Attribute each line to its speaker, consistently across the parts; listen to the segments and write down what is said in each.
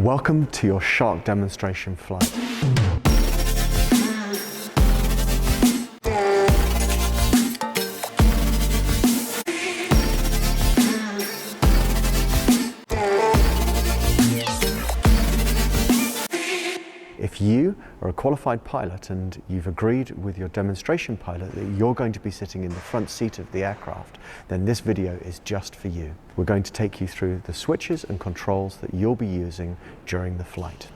Speaker 1: Welcome to your shark demonstration flight. If you are a qualified pilot and you've agreed with your demonstration pilot that you're going to be sitting in the front seat of the aircraft, then this video is just for you. We're going to take you through the switches and controls that you'll be using during the flight.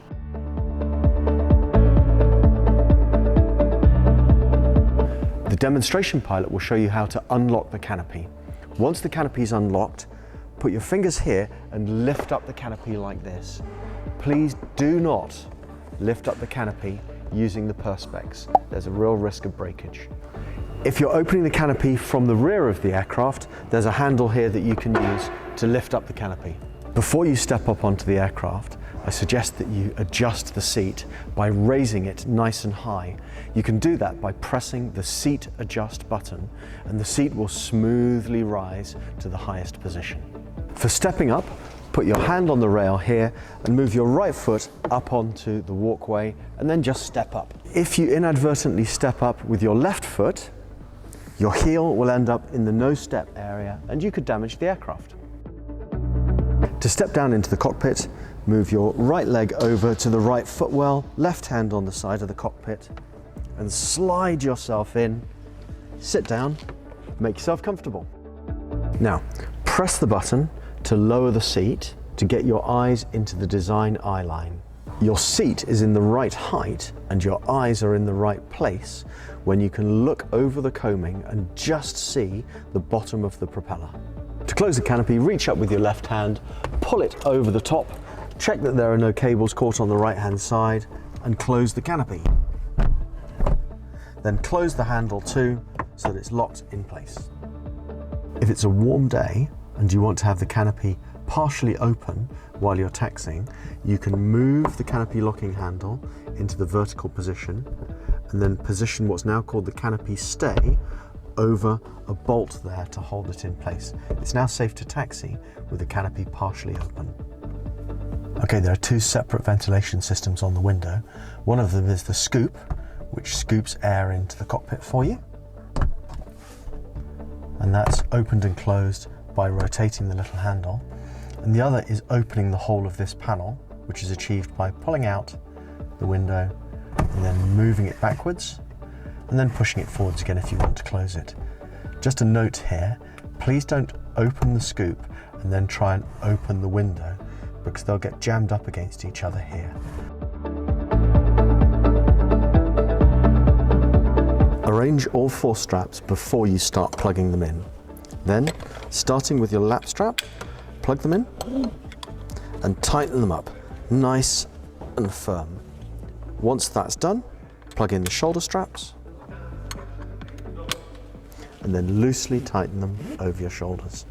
Speaker 1: The demonstration pilot will show you how to unlock the canopy. Once the canopy is unlocked, put your fingers here and lift up the canopy like this. Please do not lift up the canopy using the perspex. There's a real risk of breakage. If you're opening the canopy from the rear of the aircraft, there's a handle here that you can use to lift up the canopy. Before you step up onto the aircraft, I suggest that you adjust the seat by raising it nice and high. You can do that by pressing the seat adjust button, and the seat will smoothly rise to the highest position. For stepping up, put your hand on the rail here and move your right foot up onto the walkway and then just step up. If you inadvertently step up with your left foot, your heel will end up in the no step area and you could damage the aircraft. To step down into the cockpit, move your right leg over to the right footwell, left hand on the side of the cockpit, and slide yourself in, sit down, make yourself comfortable. Now, press the button to lower the seat to get your eyes into the design eye line. Your seat is in the right height and your eyes are in the right place when you can look over the coaming and just see the bottom of the propeller. To close the canopy, reach up with your left hand, pull it over the top, check that there are no cables caught on the right hand side, and close the canopy. Then close the handle too so that it's locked in place. If it's a warm day and you want to have the canopy partially open while you're taxiing, you can move the canopy locking handle into the vertical position and then position what's now called the canopy stay over a bolt there to hold it in place. It's now safe to taxi with the canopy partially open. Okay, there are two separate ventilation systems on the window. One of them is the scoop, which scoops air into the cockpit for you. And that's opened and closed by rotating the little handle, and the other is opening the whole of this panel, which is achieved by pulling out the window and then moving it backwards and then pushing it forwards again if you want to close it. Just a note here, please don't open the scoop and then try and open the window because they'll get jammed up against each other here. Arrange all four straps before you start plugging them in. Then, starting with your lap strap, plug them in and tighten them up nice and firm. Once that's done, plug in the shoulder straps and then loosely tighten them over your shoulders.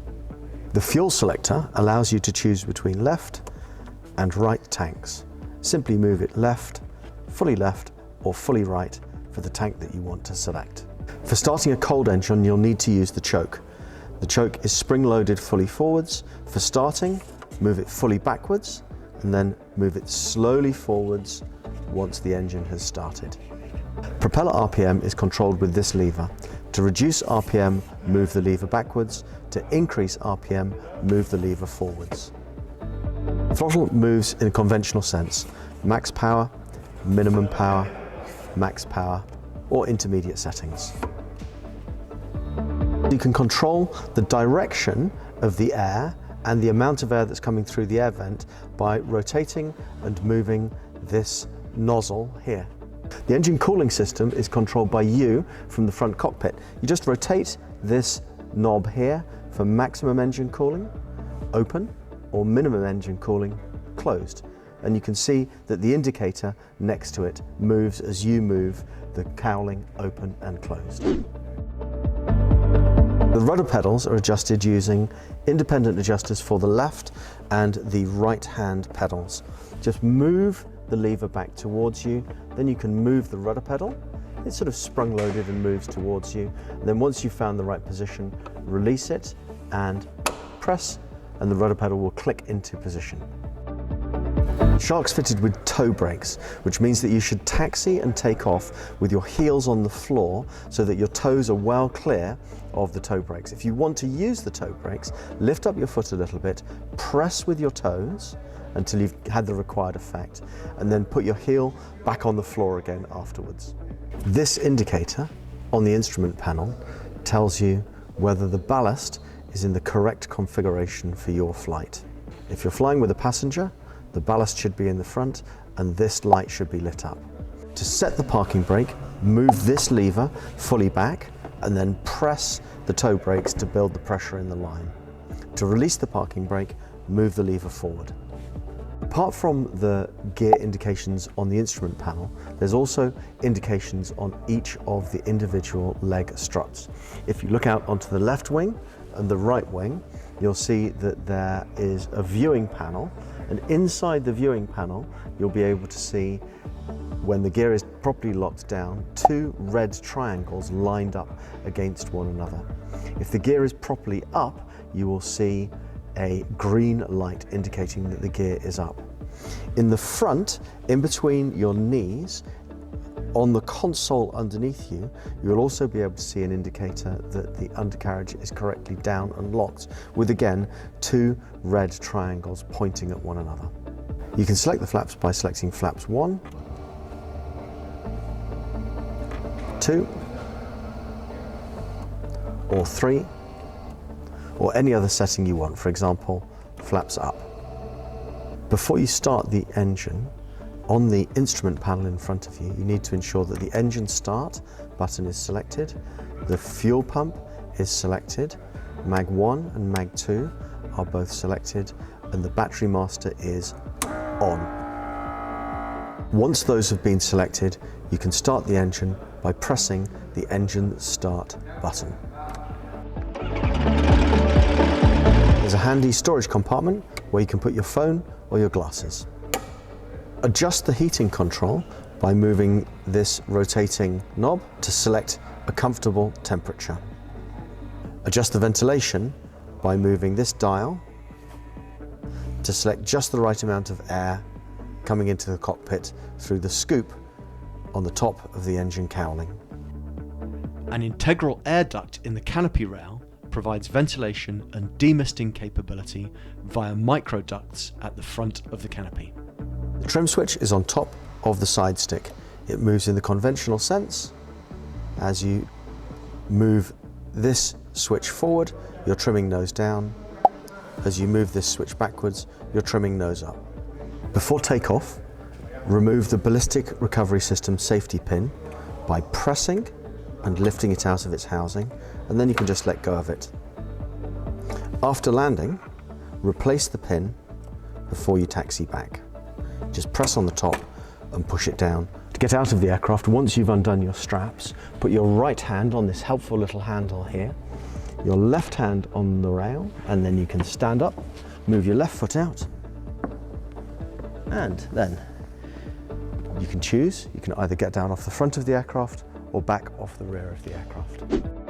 Speaker 1: The fuel selector allows you to choose between left and right tanks. Simply move it left or fully right for the tank that you want to select. For starting a cold engine, you'll need to use the choke. The choke is spring-loaded fully forwards. For starting, move it fully backwards and then move it slowly forwards once the engine has started. Propeller RPM is controlled with this lever. To reduce RPM, move the lever backwards. To increase RPM, move the lever forwards. Throttle moves in a conventional sense: max power, minimum power, max power, or intermediate settings. You can control the direction of the air and the amount of air that's coming through the air vent by rotating and moving this nozzle here. The engine cooling system is controlled by you from the front cockpit. You just rotate this knob here for maximum engine cooling, open, or minimum engine cooling, closed. And you can see that the indicator next to it moves as you move the cowling open and closed. The rudder pedals are adjusted using independent adjusters for the left and the right hand pedals. Just move the lever back towards you, then you can move the rudder pedal. It's sort of sprung loaded and moves towards you. And then once you've found the right position, release it and press, and the rudder pedal will click into position. Shark's fitted with toe brakes, which means that you should taxi and take off with your heels on the floor so that your toes are well clear of the toe brakes. If you want to use the toe brakes, lift up your foot a little bit, press with your toes until you've had the required effect, and then put your heel back on the floor again afterwards. This indicator on the instrument panel tells you whether the ballast is in the correct configuration for your flight. If you're flying with a passenger, the ballast should be in the front and this light should be lit up. To set the parking brake, move this lever fully back and then press the toe brakes to build the pressure in the line. To release the parking brake, move the lever forward. Apart from the gear indications on the instrument panel, there's also indications on each of the individual leg struts. If you look out onto the left wing and the right wing, you'll see that there is a viewing panel, and inside the viewing panel you'll be able to see, when the gear is properly locked down, two red triangles lined up against one another. If the gear is properly up, you will see a green light indicating that the gear is up. In the front, in between your knees, on the console underneath you, you will also be able to see an indicator that the undercarriage is correctly down and locked, with again two red triangles pointing at one another. You can select the flaps by selecting flaps 1, 2, or 3, or any other setting you want, for example, flaps up. Before you start the engine, on the instrument panel in front of you, you need to ensure that the engine start button is selected, the fuel pump is selected, mag 1 and mag 2 are both selected, and the battery master is on. Once those have been selected, you can start the engine by pressing the engine start button. There's a handy storage compartment where you can put your phone or your glasses. Adjust the heating control by moving this rotating knob to select a comfortable temperature. Adjust the ventilation by moving this dial to select just the right amount of air coming into the cockpit through the scoop on the top of the engine cowling.
Speaker 2: An integral air duct in the canopy rail provides ventilation and demisting capability via microducts at the front of the canopy.
Speaker 1: The trim switch is on top of the side stick. It moves in the conventional sense. As you move this switch forward, you're trimming nose down. As you move this switch backwards, you're trimming nose up. Before takeoff, remove the ballistic recovery system safety pin by pressing and lifting it out of its housing, and then you can just let go of it. After landing, replace the pin before you taxi back. Just press on the top and push it down. To get out of the aircraft, once you've undone your straps, put your right hand on this helpful little handle here, your left hand on the rail, and then you can stand up, move your left foot out, and then you can choose. You can either get down off the front of the aircraft or back off the rear of the aircraft.